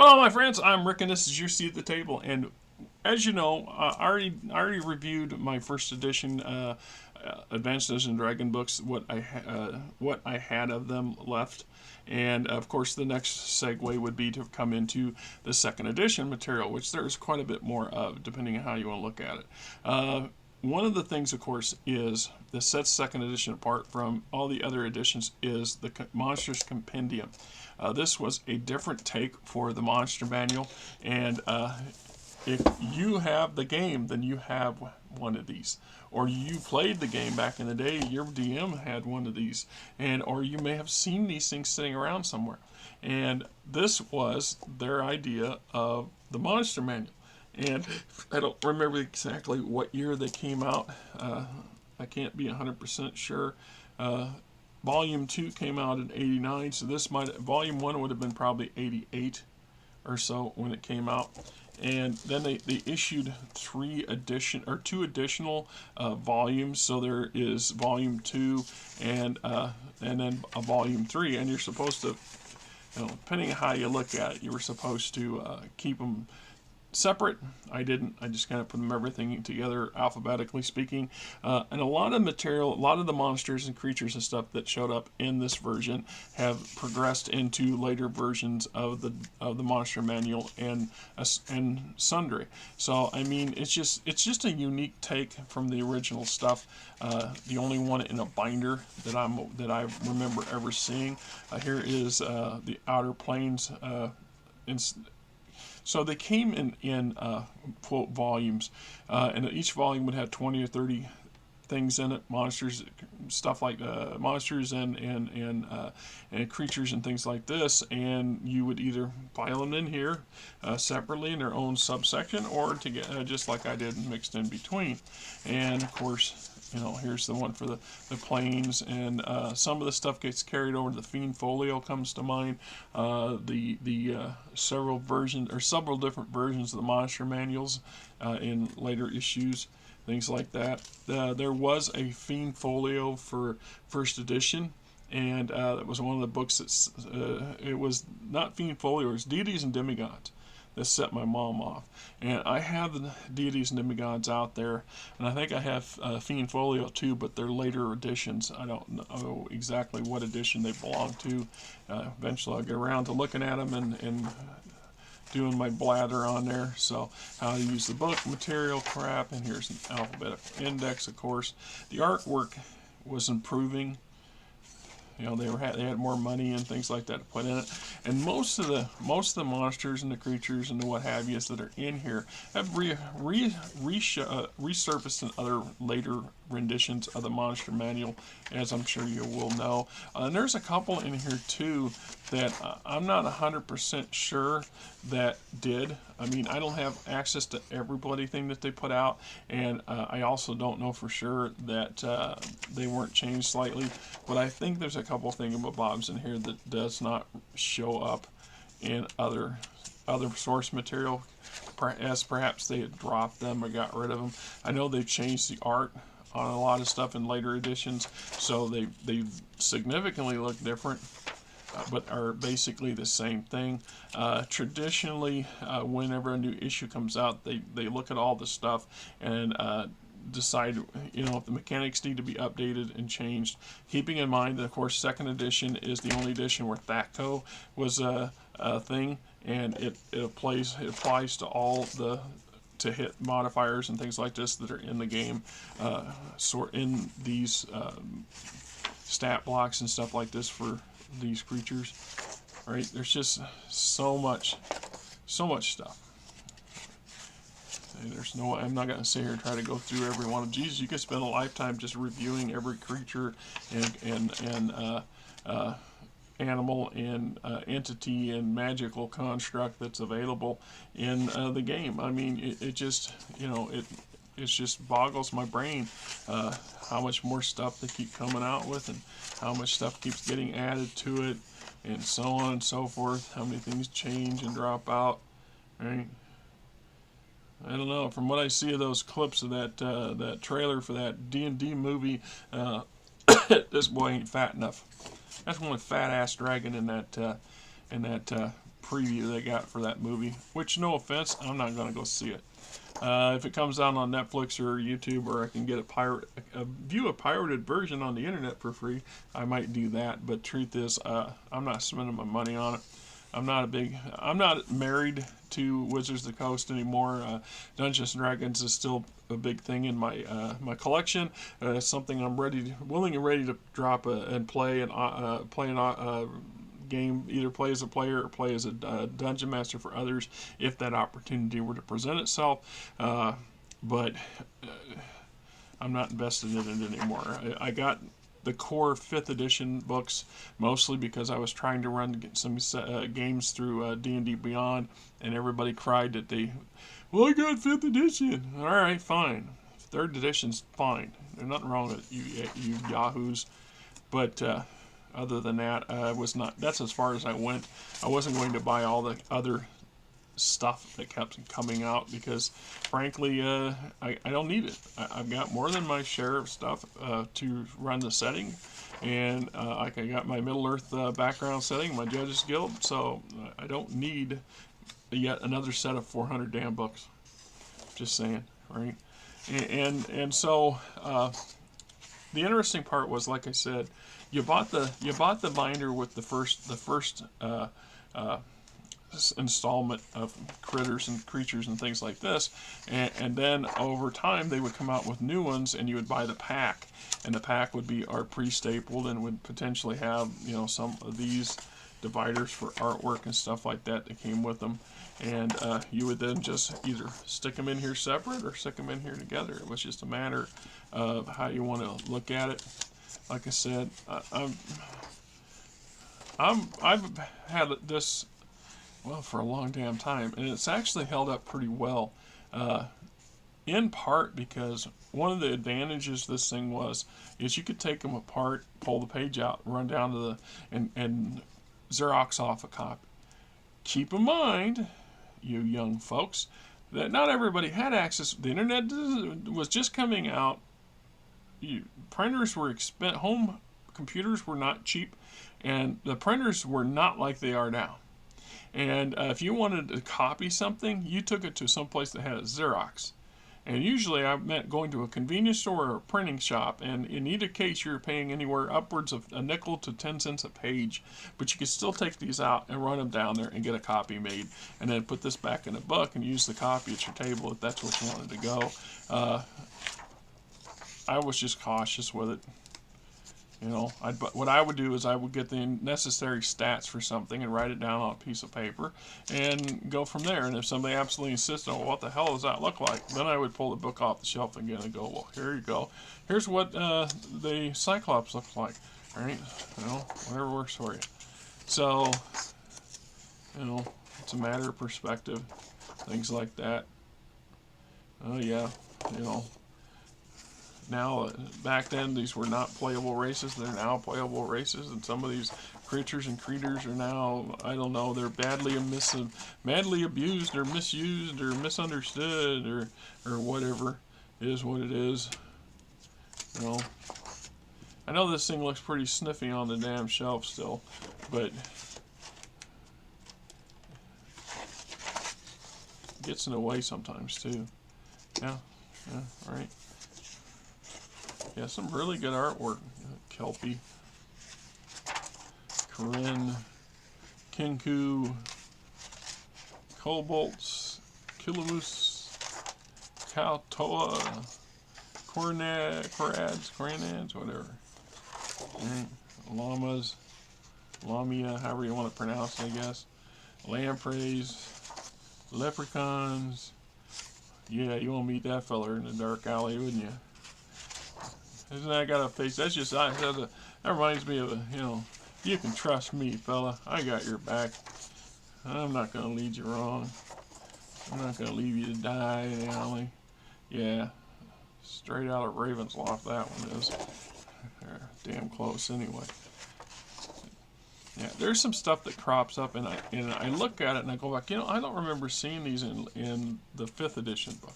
Hello, my friends. I'm Rick, and this is your seat at the table. And as you know, I already reviewed my first edition Advanced Dungeons and Dragon books. What I had of them left, and of course, the next segue would be to come into the second edition material, which there's quite a bit more of, depending on how you want to look at it. One of the things, of course, is that sets second edition apart from all the other editions is the Monstrous Compendium. This was a different take for the Monster Manual, and if you have the game, then you have one of these. Or you played the game back in the day, your DM had one of these, and or you may have seen these things sitting around somewhere. And this was their idea of the Monster Manual. And I don't remember exactly what year they came out. I can't be 100% sure. Volume 2 came out in 89, so Volume 1 would have been probably 88 or so when it came out. And then they issued two additional volumes. So there is Volume 2 and then a Volume 3, and you're supposed to, depending on how you look at it, you were supposed to keep them separate. I didn't. I just kind of put them everything together alphabetically speaking. And a lot of material, a lot of the monsters and creatures and stuff that showed up in this version have progressed into later versions of the Monster Manual and sundry. So I mean, it's just a unique take from the original stuff. The only one in a binder that I remember ever seeing. Here is the Outer Planes. So they came in quote volumes, and each volume would have 20 or 30 things in it, monsters, stuff like monsters and creatures and things like this, and you would either file them in here separately in their own subsection, or to get just like I did, mixed in between. And of course, here's the one for the planes, and some of the stuff gets carried over to the Fiend Folio comes to mind. The several versions or several different versions of the monster manuals in later issues, things like that. There was a Fiend Folio for first edition, and that was one of the books that it was not Fiend Folio, it was Deities and Demigods that set my mom off. And I have the Deities and Demigods out there, and I think I have Fiend Folio too, but they're later editions. I don't know exactly what edition they belong to. Eventually I'll get around to looking at them and doing my blather on there. So how to use the book, material, crap, and here's an alphabetical index, of course. The artwork was improving. They had more money and things like that to put in it, and most of the monsters and the creatures and the what have yous that are in here have resurfaced in other later renditions of the Monster Manual, as I'm sure you will know. And there's a couple in here too that I'm not 100% sure that did. I mean, I don't have access to every bloody thing that they put out, and I also don't know for sure that they weren't changed slightly, but I think there's a couple thingamabobs in here that does not show up in other source material, as perhaps they had dropped them or got rid of them. I know they've changed the art on a lot of stuff in later editions, so they significantly look different, but are basically the same thing. Traditionally, whenever a new issue comes out, they look at all the stuff and decide, if the mechanics need to be updated and changed. Keeping in mind that, of course, second edition is the only edition where THAC0 was a thing, and it applies to all the to hit modifiers and things like this that are in the game, in these stat blocks and stuff like this for these creatures. Right? There's just so much stuff. I'm not going to sit here and try to go through every one of these. You could spend a lifetime just reviewing every creature and animal and entity and magical construct that's available in the game. I mean, it just boggles my brain how much more stuff they keep coming out with, and how much stuff keeps getting added to it, and so on and so forth. How many things change and drop out, right? I don't know. From what I see of those clips of that trailer for that D&D movie, this boy ain't fat enough. That's one fat ass dragon in that preview they got for that movie. Which, no offense, I'm not going to go see it. If it comes out on Netflix or YouTube, or I can get view a pirated version on the internet for free, I might do that. But truth is, I'm not spending my money on it. I'm not married to Wizards of the Coast anymore. Dungeons and Dragons is still a big thing in my collection. It's something I'm willing and ready to drop and play and play an game, either play as a player or play as a dungeon master for others if that opportunity were to present itself. But I'm not invested in it anymore. I got the core 5th edition books mostly because I was trying to run some games through D&D Beyond, and everybody cried that well, I got 5th edition. All right, fine. 3rd edition's fine. There's nothing wrong with you yahoos. But other than that, that's as far as I went. I wasn't going to buy all the other stuff that kept coming out because, frankly, I don't need it. I've got more than my share of stuff to run the setting, and I got my Middle Earth background setting, my Judges Guild, so I don't need yet another set of 400 damn books. Just saying, right? And so the interesting part was, like I said, you bought the binder with the first installment of critters and creatures and things like this, and then over time they would come out with new ones, and you would buy the pack, and the pack would be art pre-stapled and would potentially have some of these dividers for artwork and stuff like that came with them, and you would then just either stick them in here separate or stick them in here together. It was just a matter of how you want to look at it. Like I said, I've had this for a long damn time, and it's actually held up pretty well, in part because one of the advantages this thing is you could take them apart, pull the page out, run down to and Xerox off a copy. Keep in mind, you young folks, that not everybody had access. The internet was just coming out. Printers were expensive. Home computers were not cheap, and the printers were not like they are now. And if you wanted to copy something, you took it to some place that had a Xerox. And usually I meant going to a convenience store or a printing shop, and in either case you're paying anywhere upwards of a nickel to 10 cents a page. But you could still take these out and run them down there and get a copy made, and then put this back in a book and use the copy at your table if that's what you wanted to go. I was just cautious with it. What I would do is I would get the necessary stats for something and write it down on a piece of paper and go from there. And if somebody absolutely insisted on what the hell does that look like, then I would pull the book off the shelf again and go, well, here you go. Here's what the Cyclops looks like. All right? Whatever works for you. So, it's a matter of perspective. Things like that. Oh, yeah. Now, back then, these were not playable races. They're now playable races, and some of these creatures and creatures are now, I don't know, they're badly abused or misused or misunderstood or whatever. It is what it is. I know this thing looks pretty sniffy on the damn shelf still, but it gets in the way sometimes too. Yeah, right. Yeah, some really good artwork. Kelpie, Corinne, Kinku, Kobolds, Kilamus, Kaltoa, Corads, whatever. Right. Llamas, Lamia, however you want to pronounce it, I guess. Lampreys, leprechauns. Yeah, you won't meet that feller in the dark alley, wouldn't you? Isn't that got a face? That reminds me of you can trust me, fella. I got your back. I'm not going to lead you wrong. I'm not going to leave you to die in the alley. Yeah, straight out of Raven's Loft, that one is. They're damn close anyway. Yeah, there's some stuff that crops up, and I look at it and I go back, I don't remember seeing these in the 5th edition book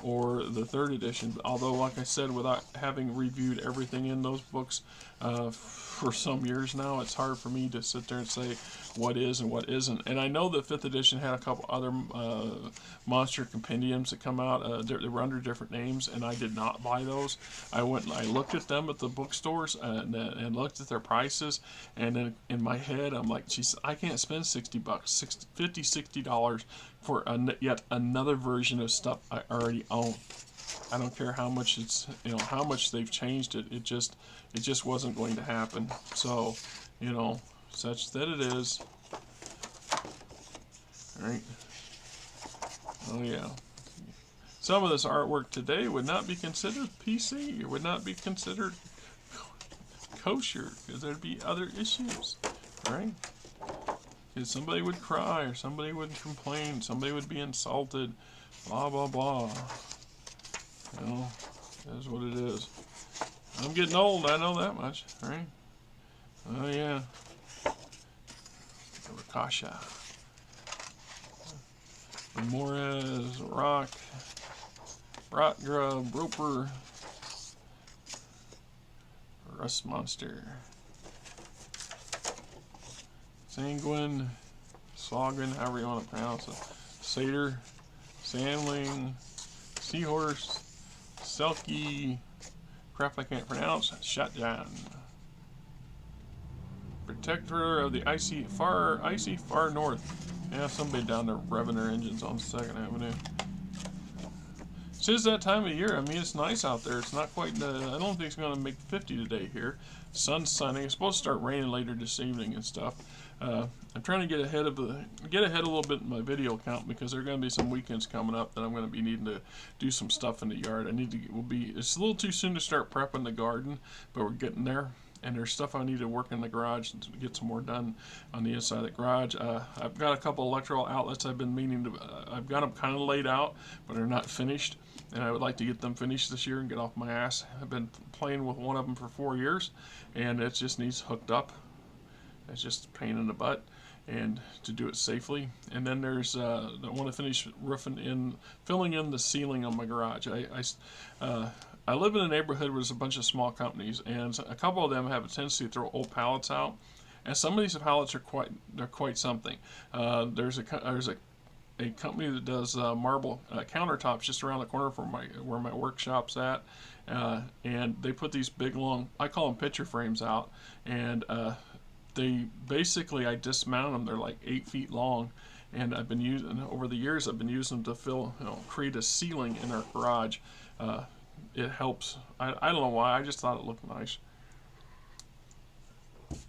or the 3rd edition, although like I said, without having reviewed everything in those books, for some years now. It's hard for me to sit there and say what is and what isn't. And I know the 5th edition had a couple other monster compendiums that come out. They were under different names, and I did not buy those. I went and I looked at them at the bookstores and looked at their prices, and then in my head I'm like, geez, I can't spend $60, $60 for yet another version of stuff I already own. I don't care how much it's, how much they've changed it. It just wasn't going to happen. So, such that it is. All right. Oh yeah. Some of this artwork today would not be considered PC. It would not be considered kosher because there'd be other issues, right? Because somebody would cry or somebody would complain, somebody would be insulted, blah blah blah. That's what it is. I'm getting old, I know that much, right? Oh yeah. Rakasha. Ramirez, Rock, Grub, Roper, Rust Monster, Sanguine, Sogren, however you want to pronounce it, Satyr, Sandling, Seahorse, Selkie, crap I can't pronounce, Shotgun, Protector of the icy far north. Yeah, somebody down there revving their engines on 2nd Avenue. It's just that time of year. I mean, it's nice out there. It's not quite, I don't think it's going to make 50 today here. Sun's sunny. It's supposed to start raining later this evening and stuff. I'm trying to get ahead a little bit in my video count because there are going to be some weekends coming up that I'm going to be needing to do some stuff in the yard. It's a little too soon to start prepping the garden, but we're getting there. And there's stuff I need to work in the garage to get some more done on the inside of the garage. I've got a couple electrical outlets I've been meaning to, I've got them kind of laid out, but they're not finished. And I would like to get them finished this year and get off my ass. I've been playing with one of them for 4 years, and it just needs hooked up. It's just a pain in the butt, and to do it safely. And then there's, I want to finish filling in the ceiling on my garage. I live in a neighborhood where there's a bunch of small companies, and a couple of them have a tendency to throw old pallets out. And some of these pallets are quite something. There's a company that does marble countertops just around the corner from where my workshop's at, and they put these big long, I call them picture frames out, and they basically, I dismount them. They're like 8 feet long, and over the years I've been using them to create a ceiling in our garage. It helps. I don't know why. I just thought it looked nice.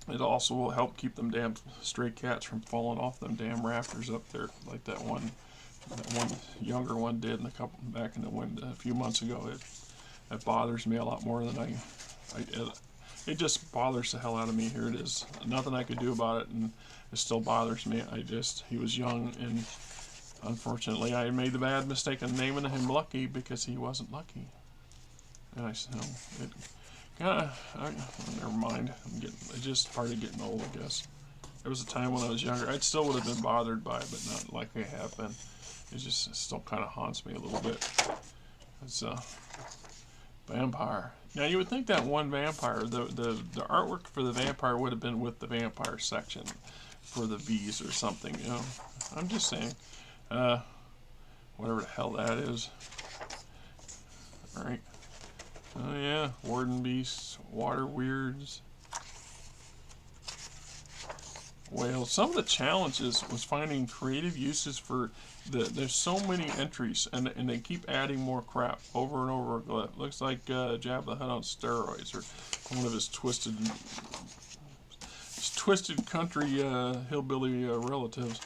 It also will help keep them damn stray cats from falling off them damn rafters up there, like that one younger one did back in the wind a few months ago. It bothers me a lot more than it just bothers the hell out of me. Here it is. Nothing I could do about it, and it still bothers me. He was young, and unfortunately I made the bad mistake of naming him Lucky because he wasn't lucky. And never mind. It's just part of getting old, I guess. There was a time when I was younger, I still would have been bothered by it, but not like I have been. It still kind of haunts me a little bit. It's vampire. Now you would think that one vampire, the artwork for the vampire would have been with the vampire section for the V's or something. I'm just saying. Whatever the hell that is. All right. Oh yeah, warden beasts, water weirds. Well, some of the challenges was finding creative uses for there's so many entries, and they keep adding more crap over and over. It looks like Jabba the Hutt on steroids, or one of his twisted country hillbilly relatives.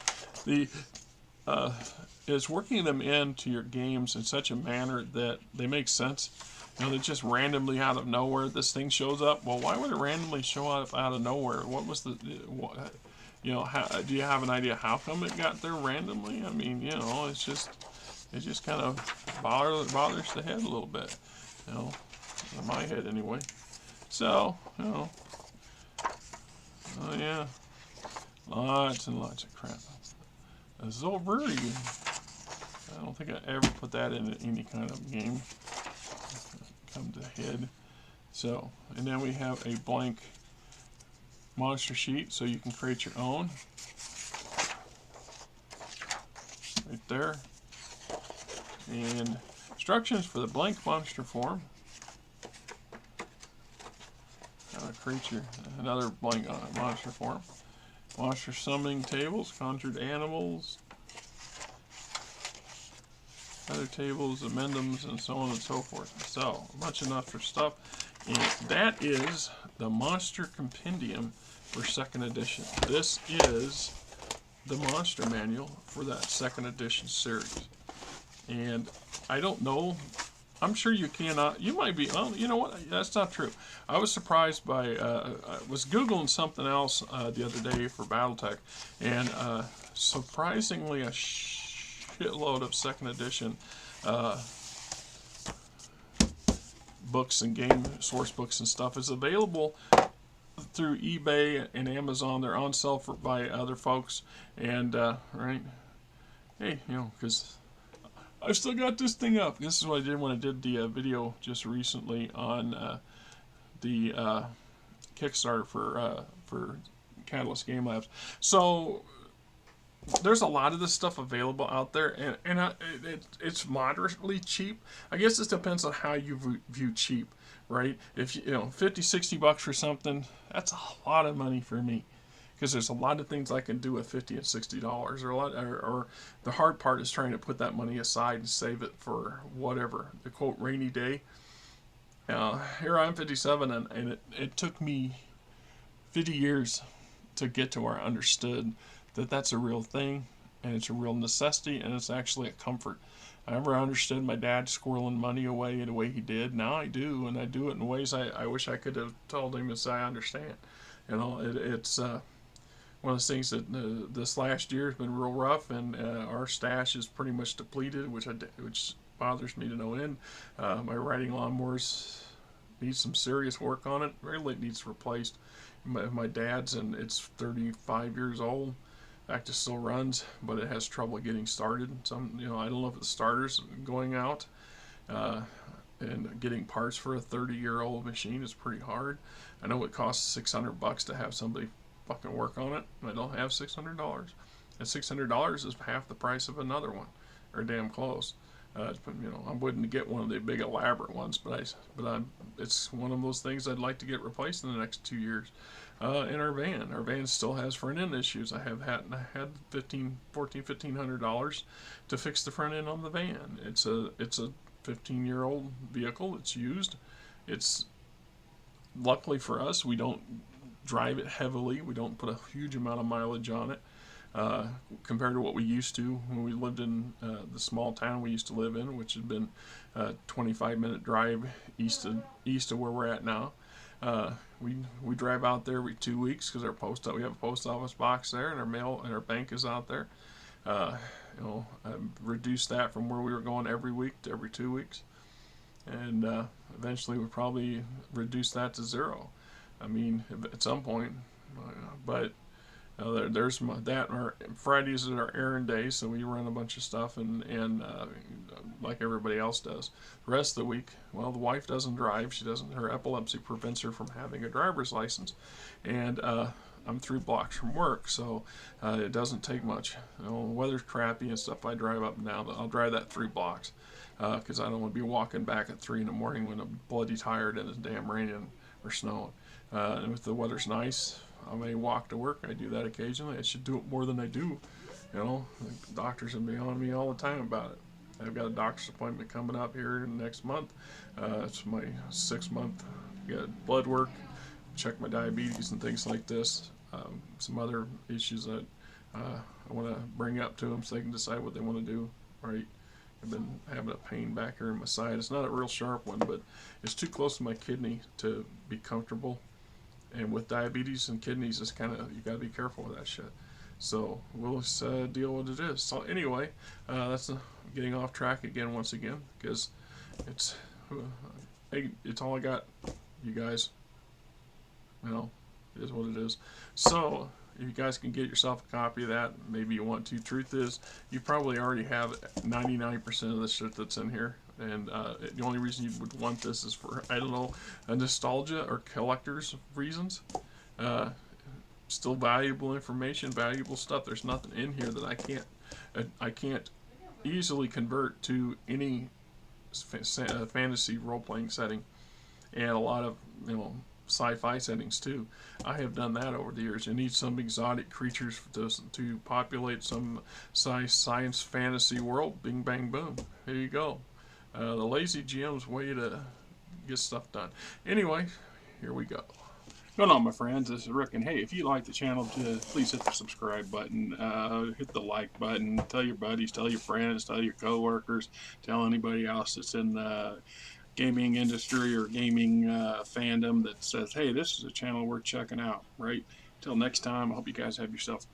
It's working them into your games in such a manner that they make sense. They just randomly out of nowhere, this thing shows up. Well, why would it randomly show up out of nowhere? What was do you have an idea how come it got there randomly? I mean, it just kind of bothers the head a little bit, in my head anyway. So, oh yeah, lots and lots of crap. A Zolveri. I don't think I ever put that in any kind of game. Come to head. So, and then we have a blank monster sheet, so you can create your own. Right there. And instructions for the blank monster form. Creature, another blank monster form. Monster summoning tables, conjured animals, other tables, amendums, and so on and so forth. So, much enough for stuff. And that is the Monster Compendium for 2nd edition. This is the monster manual for that 2nd edition series. And I don't know, I'm sure you cannot, you might be, oh, you know what, that's not true. I was surprised by, I was Googling something else the other day for Battletech, and surprisingly a shitload of 2nd edition books and game source books and stuff is available through eBay and Amazon. They're on sale by other folks, and right, hey, you know, because I still got this thing up. This is what I did when I did the video just recently on the Kickstarter for Catalyst Game Labs. So there's a lot of this stuff available out there, and it's moderately cheap. I guess it depends on how you view cheap, right? If you know, 50, 60 bucks for something, that's a lot of money for me, because there's a lot of things I can do with $50 and $60, or the hard part is trying to put that money aside and save it for whatever, the quote rainy day. Here I'm 57, and it took me 50 years to get to where I understood that that's a real thing, and it's a real necessity, and it's actually a comfort. I never understood my dad squirreling money away in the way he did. Now I do, and I do it in ways I wish I could have told him as I understand. You know, it's one of those things that this last year has been real rough, and our stash is pretty much depleted, which bothers me to no end. My riding lawnmowers needs some serious work on it. Really needs replaced. My dad's, and it's 35 years old. In fact, it still runs, but it has trouble getting started. Some, you know, I don't know if the starter's going out, and getting parts for a 30-year-old machine is pretty hard. I know it costs $600 to have somebody fucking work on it, and I don't have $600. And $600 is half the price of another one, or damn close. You know, I'm willing to get one of the big elaborate ones, but it's one of those things I'd like to get replaced in the next 2 years. In our van still has front end issues. I had $1,500 to fix the front end on the van. It's a 15-year-old vehicle. It's used. It's luckily for us, we don't drive it heavily. We don't put a huge amount of mileage on it. Compared to what we used to when we lived in the small town we used to live in, which had been a 25-minute drive east of where we're at now. We drive out there every 2 weeks because we have a post office box there, and our mail and our bank is out there. You know, I reduced that from where we were going every week to every 2 weeks, and eventually we'll probably reduce that to 0. I mean, at some point, but. There's that. Our Fridays are our errand day, so we run a bunch of stuff, and like everybody else does. The rest of the week, well, the wife doesn't drive. Her epilepsy prevents her from having a driver's license, and I'm 3 blocks from work, so it doesn't take much. You know, the weather's crappy and stuff. I drive up and down. I'll drive that 3 blocks because I don't want to be walking back at 3 in the morning when I'm bloody tired and it's damn raining or snowing. And if the weather's nice, I may walk to work. I do that occasionally. I should do it more than I do. You know, the doctors have been on me all the time about it. I've got a doctor's appointment coming up here next month. It's my 6-month. Got blood work, check my diabetes and things like this. Some other issues that I want to bring up to them so they can decide what they want to do. Right. I've been having a pain back here in my side. It's not a real sharp one, but it's too close to my kidney to be comfortable. And with diabetes and kidneys, it's kind of, you got to be careful with that shit. So we'll just deal with it is. So anyway, that's getting off track again once again, because it's all I got, you guys. You know, it is what it is. So if you guys can get yourself a copy of that, maybe you want to. Truth is, you probably already have 99% of the shit that's in here. And the only reason you would want this is for, I don't know, a nostalgia or collector's reasons. Uh, Still valuable information, valuable stuff. There's nothing in here that I can't easily convert to any fantasy role-playing setting, and a lot of, you know, sci-fi settings too. I have done that over the years. You need some exotic creatures to populate some science fantasy world. Bing bang boom. Here you go. The lazy GM's way to get stuff done. Anyway, here we go. Going on, my friends, this is Rick, and hey, if you like the channel, please hit the subscribe button, hit the like button, tell your buddies, tell your friends, tell your coworkers, tell anybody else that's in the gaming industry or gaming fandom that says, hey, this is a channel worth checking out, right? Till next time, I hope you guys have yourself